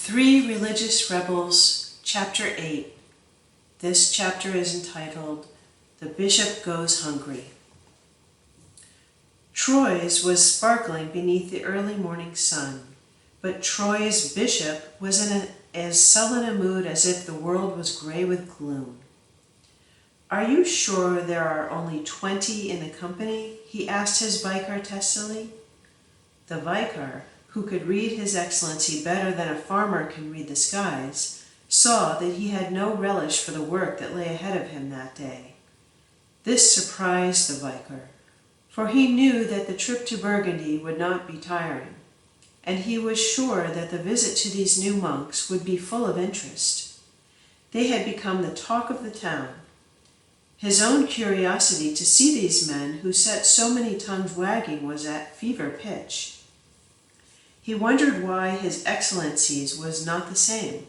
Three Religious Rebels, Chapter 8. This chapter is entitled, The Bishop Goes Hungry. Troyes was sparkling beneath the early morning sun, but Troyes' bishop was in as sullen a mood as if the world was gray with gloom. "Are you sure there are only 20 in the company?" he asked his vicar testily. The vicar, who could read His Excellency better than a farmer can read the skies, saw that he had no relish for the work that lay ahead of him that day. This surprised the vicar, for he knew that the trip to Burgundy would not be tiring, and he was sure that the visit to these new monks would be full of interest. They had become the talk of the town. His own curiosity to see these men who set so many tongues wagging was at fever pitch. He wondered why His Excellency's was not the same.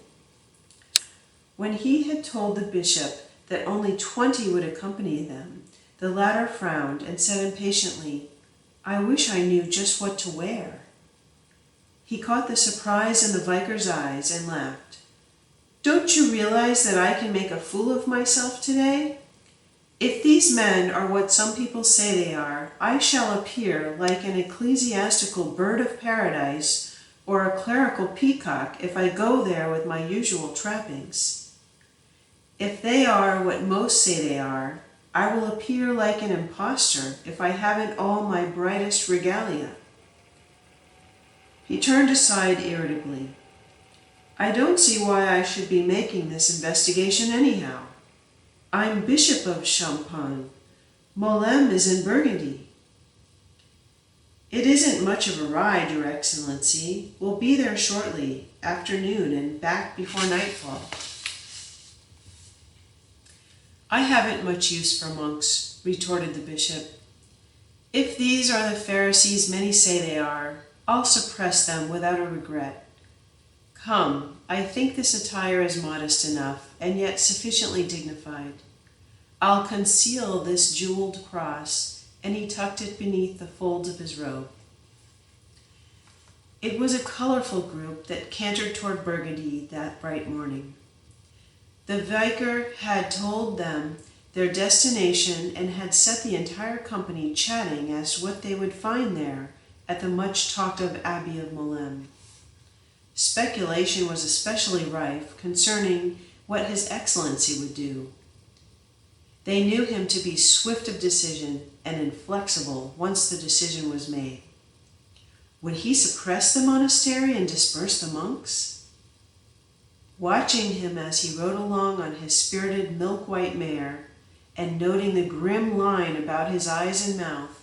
When he had told the bishop that only 20 would accompany them, the latter frowned and said impatiently, "I wish I knew just what to wear." He caught the surprise in the vicar's eyes and laughed. "Don't you realize that I can make a fool of myself today? If these men are what some people say they are, I shall appear like an ecclesiastical bird of paradise or a clerical peacock if I go there with my usual trappings. If they are what most say they are, I will appear like an impostor if I haven't all my brightest regalia." He turned aside irritably. "I don't see why I should be making this investigation anyhow. I'm Bishop of Champagne. Molem is in Burgundy." "It isn't much of a ride, Your Excellency. We'll be there shortly, afternoon, and back before nightfall." "I haven't much use for monks," retorted the bishop. "If these are the Pharisees many say they are, I'll suppress them without a regret. Come, I think this attire is modest enough, and yet sufficiently dignified. I'll conceal this jeweled cross," and he tucked it beneath the folds of his robe. It was a colorful group that cantered toward Burgundy that bright morning. The vicar had told them their destination and had set the entire company chatting as to what they would find there at the much-talked-of Abbey of Molem. Speculation was especially rife concerning what His Excellency would do. They knew him to be swift of decision and inflexible once the decision was made. Would he suppress the monastery and disperse the monks? Watching him as he rode along on his spirited milk-white mare, and noting the grim line about his eyes and mouth,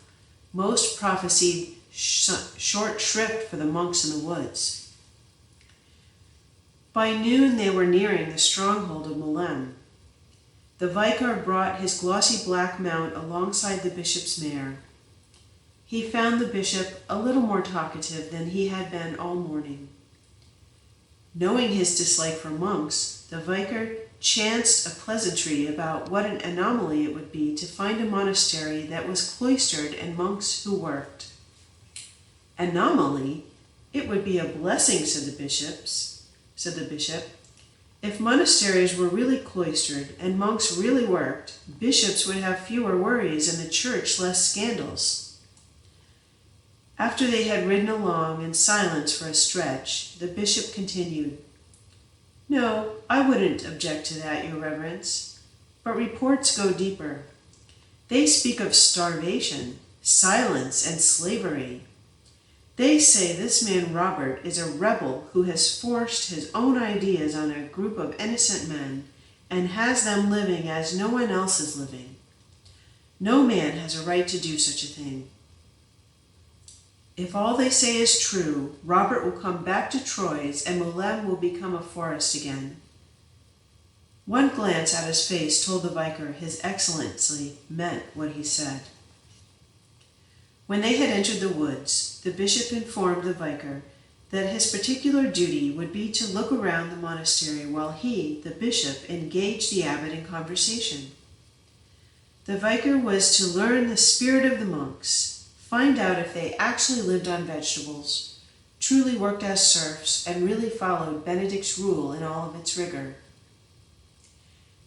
most prophesied short shrift for the monks in the woods. By noon they were nearing the stronghold of Molem. The vicar brought his glossy black mount alongside the bishop's mare. He found the bishop a little more talkative than he had been all morning. Knowing his dislike for monks, the vicar chanced a pleasantry about what an anomaly it would be to find a monastery that was cloistered and monks who worked. "Anomaly? It would be a blessing," said the bishop. "If monasteries were really cloistered and monks really worked, bishops would have fewer worries and the church less scandals." After they had ridden along in silence for a stretch, the bishop continued, "No, I wouldn't object to that, Your Reverence. But reports go deeper. They speak of starvation, silence, and slavery. They say this man Robert is a rebel who has forced his own ideas on a group of innocent men and has them living as no one else is living. No man has a right to do such a thing. If all they say is true, Robert will come back to Troyes and Molem will become a forest again." One glance at his face told the vicar His Excellency meant what he said. When they had entered the woods, the bishop informed the vicar that his particular duty would be to look around the monastery while he, the bishop, engaged the abbot in conversation. The vicar was to learn the spirit of the monks, find out if they actually lived on vegetables, truly worked as serfs and really followed Benedict's rule in all of its rigor.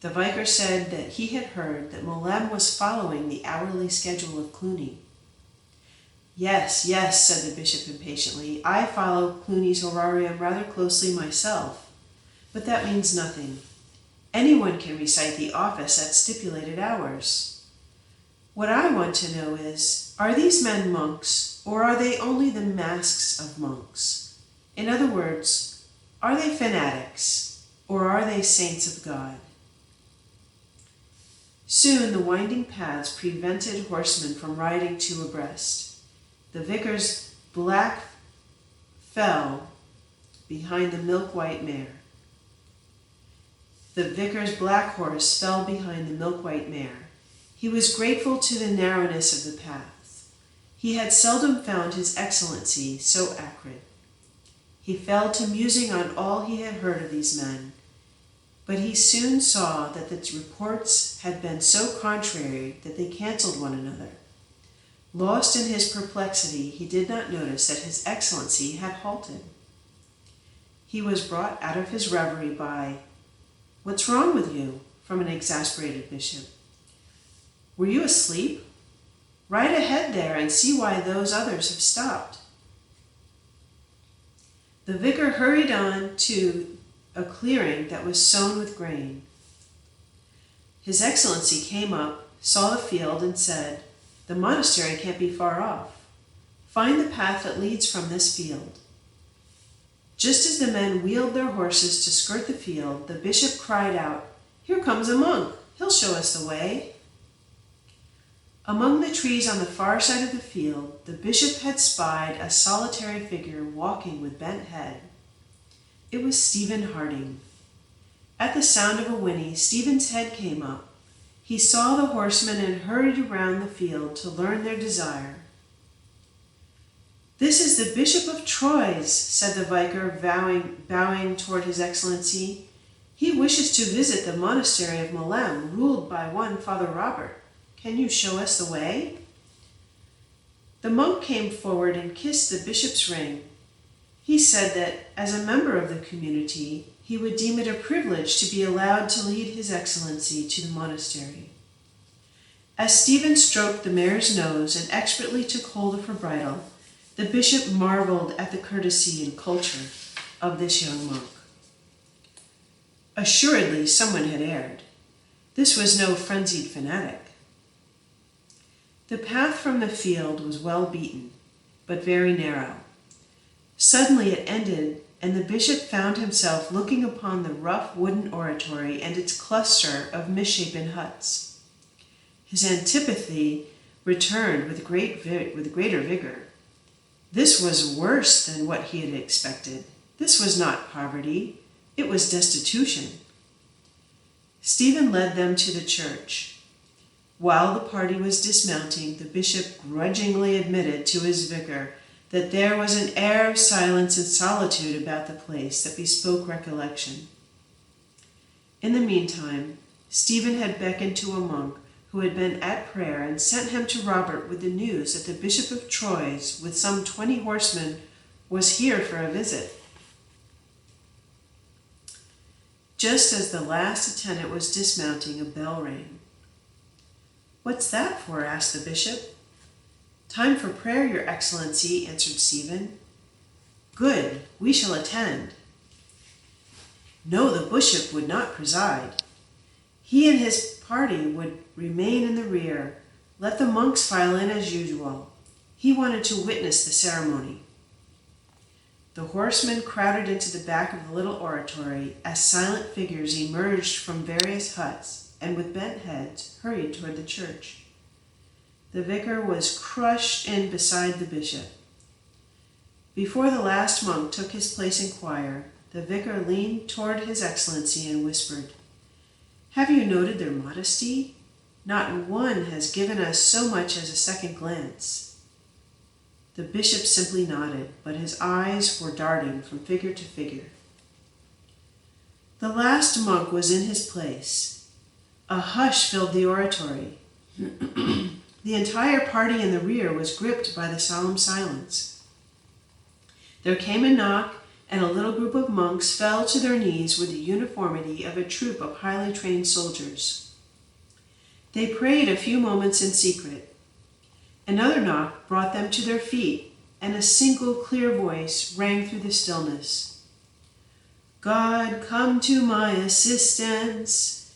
The vicar said that he had heard that Molem was following the hourly schedule of Cluny. Yes, yes, said the bishop impatiently. I follow Cluny's horarium rather closely myself, but that means nothing. Anyone can recite the office at stipulated hours. What I want to know is, are these men monks, or are they only the masks of monks? In other words, are they fanatics, or are they saints of God? Soon the winding paths prevented horsemen from riding two abreast. The vicar's black fell behind the milk-white mare. The vicar's black horse fell behind the milk-white mare. He was grateful to the narrowness of the path. He had seldom found His Excellency so acrid. He fell to musing on all he had heard of these men, but he soon saw that the reports had been so contrary that they cancelled one another. Lost in his perplexity, he did not notice that His Excellency had halted. He was brought out of his reverie by, "What's wrong with you?" from an exasperated bishop. "Were you asleep? Ride ahead there and see why those others have stopped." The vicar hurried on to a clearing that was sown with grain. His Excellency came up, saw the field, and said, "The monastery can't be far off. Find the path that leads from this field." Just as the men wheeled their horses to skirt the field, the bishop cried out, "Here comes a monk. He'll show us the way." Among the trees on the far side of the field, the bishop had spied a solitary figure walking with bent head. It was Stephen Harding. At the sound of a whinny, Stephen's head came up. He saw the horsemen and hurried around the field to learn their desire. "This is the Bishop of Troyes," said the vicar, bowing toward His Excellency. "He wishes to visit the monastery of Molem, ruled by one Father Robert. Can you show us the way?" The monk came forward and kissed the bishop's ring. He said that, as a member of the community, he would deem it a privilege to be allowed to lead His Excellency to the monastery. As Stephen stroked the mare's nose and expertly took hold of her bridle, the bishop marveled at the courtesy and culture of this young monk. Assuredly, someone had erred. This was no frenzied fanatic. The path from the field was well beaten, but very narrow. Suddenly it ended, and the bishop found himself looking upon the rough wooden oratory and its cluster of misshapen huts. His antipathy returned with greater vigor. This was worse than what he had expected. This was not poverty, it was destitution. Stephen led them to the church. While the party was dismounting, the bishop grudgingly admitted to his vicar that there was an air of silence and solitude about the place that bespoke recollection. In the meantime, Stephen had beckoned to a monk who had been at prayer and sent him to Robert with the news that the Bishop of Troyes, with some 20 horsemen, was here for a visit. Just as the last attendant was dismounting, a bell rang. "What's that for?" asked the bishop. "Time for prayer, Your Excellency," answered Stephen. "Good, we shall attend." No, the bishop would not preside. He and his party would remain in the rear. Let the monks file in as usual. He wanted to witness the ceremony. The horsemen crowded into the back of the little oratory as silent figures emerged from various huts and with bent heads hurried toward the church. The vicar was crushed in beside the bishop. Before the last monk took his place in choir, the vicar leaned toward His Excellency and whispered, "Have you noted their modesty? Not one has given us so much as a second glance." The bishop simply nodded, but his eyes were darting from figure to figure. The last monk was in his place. A hush filled the oratory. The entire party in the rear was gripped by the solemn silence. There came a knock, and a little group of monks fell to their knees with the uniformity of a troop of highly trained soldiers. They prayed a few moments in secret. Another knock brought them to their feet, and a single clear voice rang through the stillness. "God, come to my assistance,"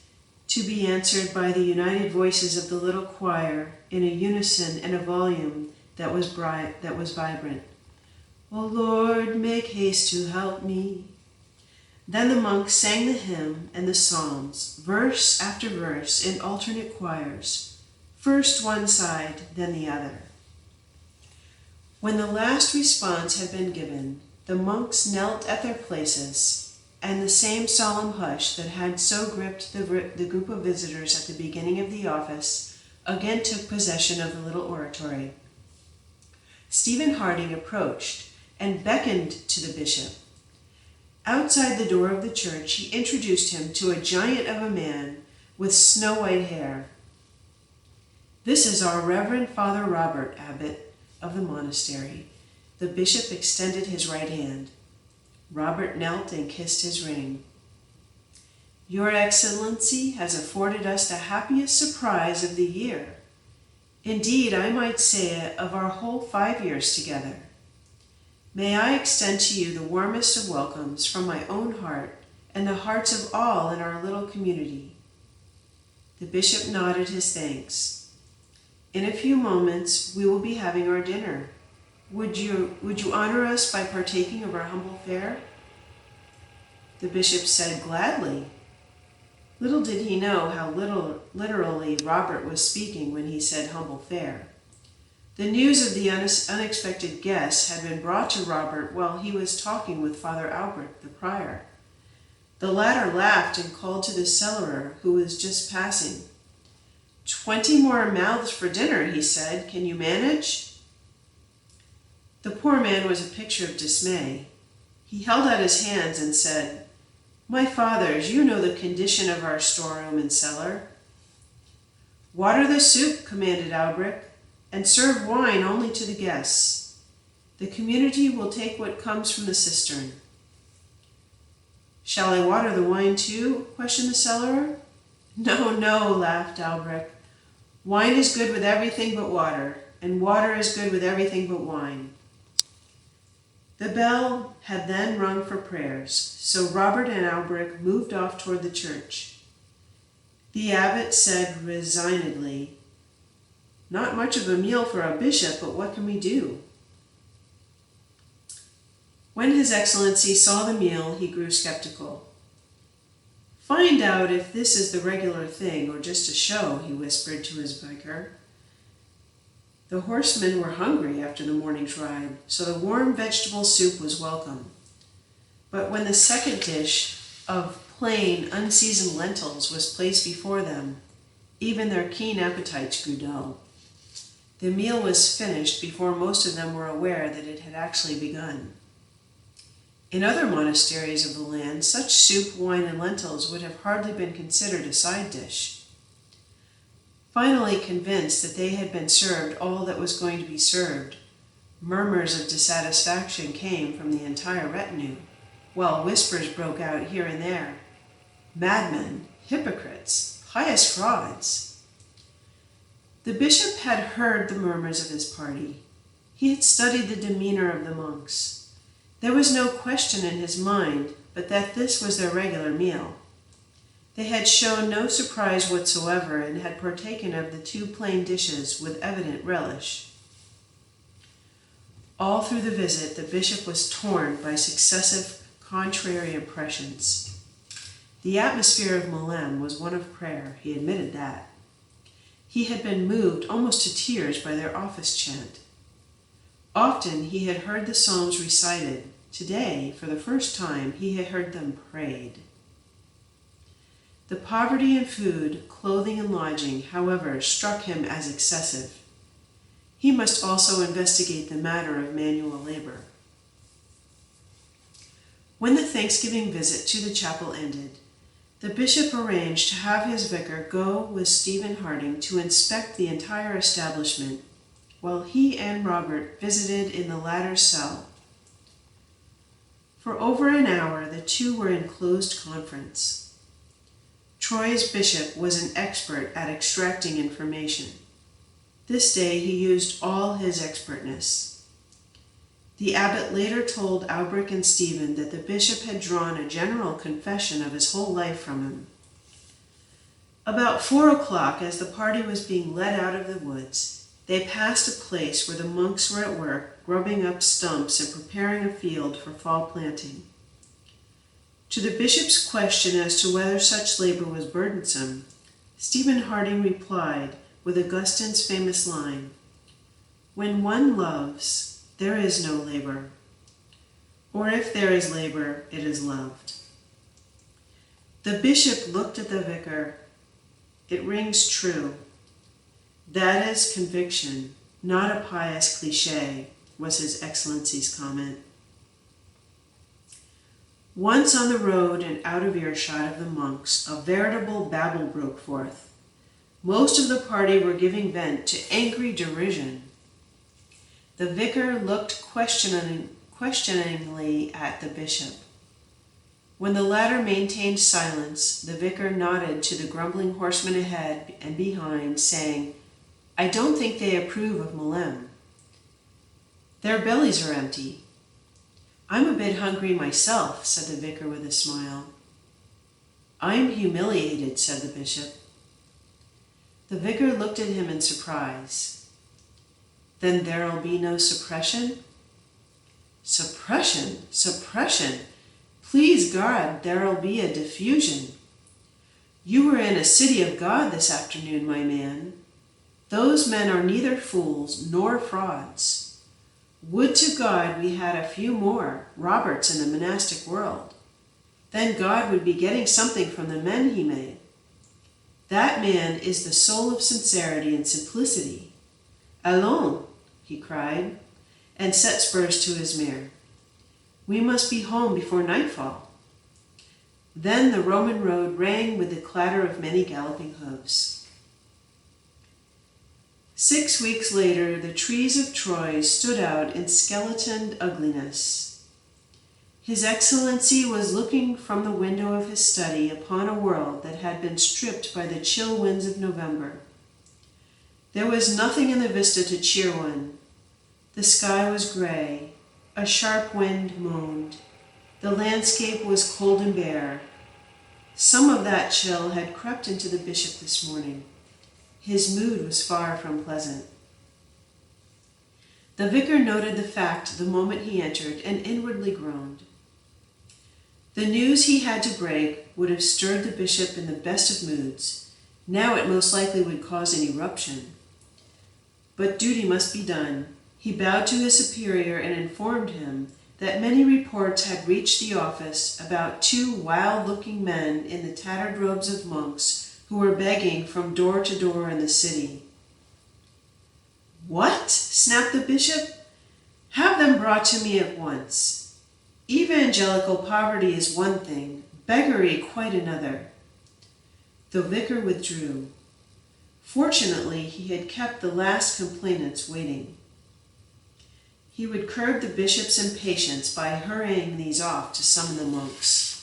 to be answered by the united voices of the little choir in a unison and a volume that was vibrant. "O Lord, make haste to help me." Then the monks sang the hymn and the psalms, verse after verse, in alternate choirs, first one side, then the other. When the last response had been given, the monks knelt at their places, and the same solemn hush that had so gripped the group of visitors at the beginning of the office again took possession of the little oratory. Stephen Harding approached and beckoned to the bishop. Outside the door of the church, he introduced him to a giant of a man with snow-white hair. "This is our Reverend Father Robert, abbot of the monastery." The bishop extended his right hand. Robert knelt and kissed his ring. "Your Excellency has afforded us the happiest surprise of the year. Indeed, I might say it of our whole 5 years together. May I extend to you the warmest of welcomes from my own heart and the hearts of all in our little community." The bishop nodded his thanks. "In a few moments we will be having our dinner. Would you honor us by partaking of our humble fare?" The bishop said, "Gladly." Little did he know how literally Robert was speaking when he said humble fare. The news of the unexpected guests had been brought to Robert while he was talking with Father Alberic, the prior. The latter laughed and called to the cellarer, who was just passing. "20 more mouths for dinner," he said. "Can you manage?" The poor man was a picture of dismay. He held out his hands and said, "My fathers, you know the condition of our storeroom and cellar." "Water the soup," commanded Alberic, "and serve wine only to the guests. The community will take what comes from the cistern." "Shall I water the wine too?" questioned the cellarer. No, laughed Alberic. "Wine is good with everything but water, and water is good with everything but wine." The bell had then rung for prayers, so Robert and Alberic moved off toward the church. The abbot said resignedly, "Not much of a meal for a bishop, but what can we do?" When His Excellency saw the meal, he grew skeptical. "Find out if this is the regular thing or just a show," he whispered to his vicar. The horsemen were hungry after the morning's ride, so the warm vegetable soup was welcome. But when the second dish of plain, unseasoned lentils was placed before them, even their keen appetites grew dull. The meal was finished before most of them were aware that it had actually begun. In other monasteries of the land, such soup, wine, and lentils would have hardly been considered a side dish. Finally convinced that they had been served all that was going to be served, murmurs of dissatisfaction came from the entire retinue, while whispers broke out here and there. Madmen, hypocrites, pious frauds. The bishop had heard the murmurs of his party. He had studied the demeanor of the monks. There was no question in his mind but that this was their regular meal. They had shown no surprise whatsoever and had partaken of the 2 plain dishes with evident relish. All through the visit, the bishop was torn by successive contrary impressions. The atmosphere of Malem was one of prayer, he admitted that. He had been moved almost to tears by their office chant. Often he had heard the psalms recited. Today, for the first time, he had heard them prayed. The poverty in food, clothing, and lodging, however, struck him as excessive. He must also investigate the matter of manual labor. When the Thanksgiving visit to the chapel ended, the bishop arranged to have his vicar go with Stephen Harding to inspect the entire establishment, while he and Robert visited in the latter's cell. For over an hour the two were in closed conference. Troyes' bishop was an expert at extracting information. This day he used all his expertness. The abbot later told Alberic and St that the bishop had drawn a general confession of his whole life from him. About 4 o'clock, as the party was being led out of the woods, they passed a place where the monks were at work, grubbing up stumps and preparing a field for fall planting. To the bishop's question as to whether such labor was burdensome, Stephen Harding replied with Augustine's famous line, "When one loves, there is no labor, or if there is labor, it is loved." The bishop looked at the vicar. "It rings true. That is conviction, not a pious cliché," was His Excellency's comment. Once on the road and out of earshot of the monks, a veritable babel broke forth. Most of the party were giving vent to angry derision. The vicar looked questioningly at the bishop. When the latter maintained silence, the vicar nodded to the grumbling horsemen ahead and behind, saying, "I don't think they approve of Malem. Their bellies are empty." "I'm a bit hungry myself," said the vicar with a smile. "I'm humiliated," said the bishop. The vicar looked at him in surprise. "Then there'll be no suppression?" "Suppression? Suppression? Please God, there'll be a diffusion. You were in a city of God this afternoon, my man. Those men are neither fools nor frauds. Would to God we had a few more Roberts in the monastic world. Then God would be getting something from the men he made. That man is the soul of sincerity and simplicity. Allons," he cried, and set spurs to his mare. "We must be home before nightfall." Then the Roman road rang with the clatter of many galloping hoofs. 6 weeks later, the trees of Troy stood out in skeletoned ugliness. His Excellency was looking from the window of his study upon a world that had been stripped by the chill winds of November. There was nothing in the vista to cheer one. The sky was gray. A sharp wind moaned. The landscape was cold and bare. Some of that chill had crept into the bishop this morning. His mood was far from pleasant. The vicar noted the fact the moment he entered and inwardly groaned. The news he had to break would have stirred the bishop in the best of moods. Now it most likely would cause an eruption. But duty must be done. He bowed to his superior and informed him that many reports had reached the office about 2 wild-looking men in the tattered robes of monks who were begging from door to door in the city. "What?" snapped the bishop. "Have them brought to me at once. Evangelical poverty is one thing, beggary quite another." The vicar withdrew. Fortunately, he had kept the last complainants waiting. He would curb the bishop's impatience by hurrying these off to summon the monks.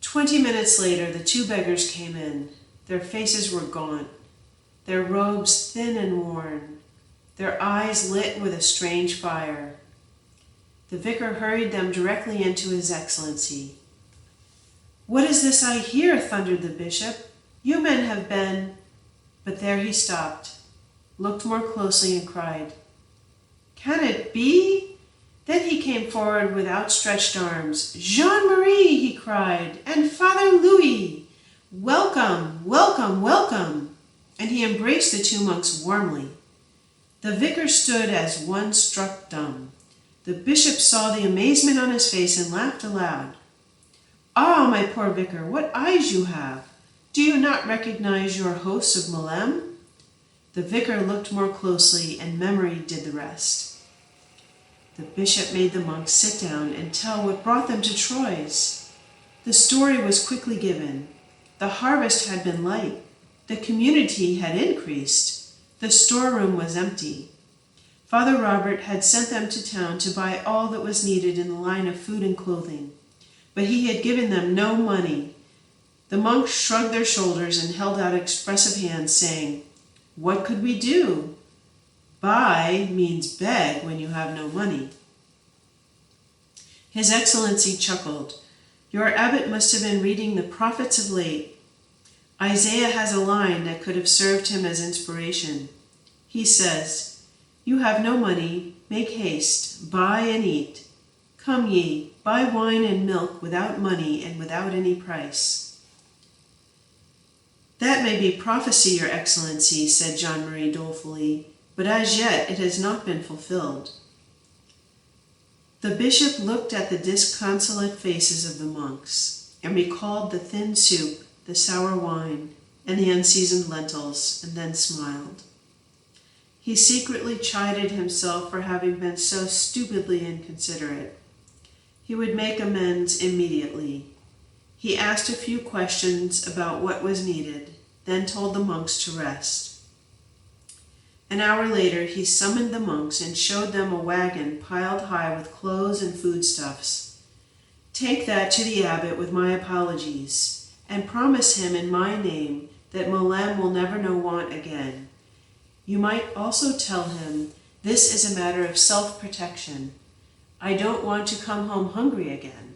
20 minutes later, the 2 beggars came in. Their faces were gaunt, their robes thin and worn, their eyes lit with a strange fire. The vicar hurried them directly into His Excellency. "What is this I hear?" thundered the bishop. "You men have been—" But there he stopped, looked more closely, and cried, "Can it be?" Then he came forward with outstretched arms. "Jean-Marie," he cried, "and Father Louis! Welcome, welcome, welcome!" And he embraced the 2 monks warmly. The vicar stood as one struck dumb. The bishop saw the amazement on his face and laughed aloud. "Ah, my poor vicar, what eyes you have! Do you not recognize your hosts of Malem?" The vicar looked more closely, and memory did the rest. The bishop made the monks sit down and tell what brought them to Troyes. The story was quickly given. The harvest had been light. The community had increased. The storeroom was empty. Father Robert had sent them to town to buy all that was needed in the line of food and clothing, but he had given them no money. The monks shrugged their shoulders and held out expressive hands, saying, "What could we do? Buy means beg when you have no money." His Excellency chuckled. "Your abbot must have been reading the prophets of late. Isaiah has a line that could have served him as inspiration. He says, 'You have no money, make haste, buy and eat. Come ye, buy wine and milk without money and without any price.'" "That may be prophecy, Your Excellency," said Jean Marie dolefully, "but as yet it has not been fulfilled." The bishop looked at the disconsolate faces of the monks and recalled the thin soup, the sour wine, and the unseasoned lentils, and then smiled. He secretly chided himself for having been so stupidly inconsiderate. He would make amends immediately. He asked a few questions about what was needed, then told the monks to rest. An hour later, he summoned the monks and showed them a wagon piled high with clothes and foodstuffs. "Take that to the abbot with my apologies, and promise him in my name that Molem will never know want again. You might also tell him this is a matter of self-protection. I don't want to come home hungry again."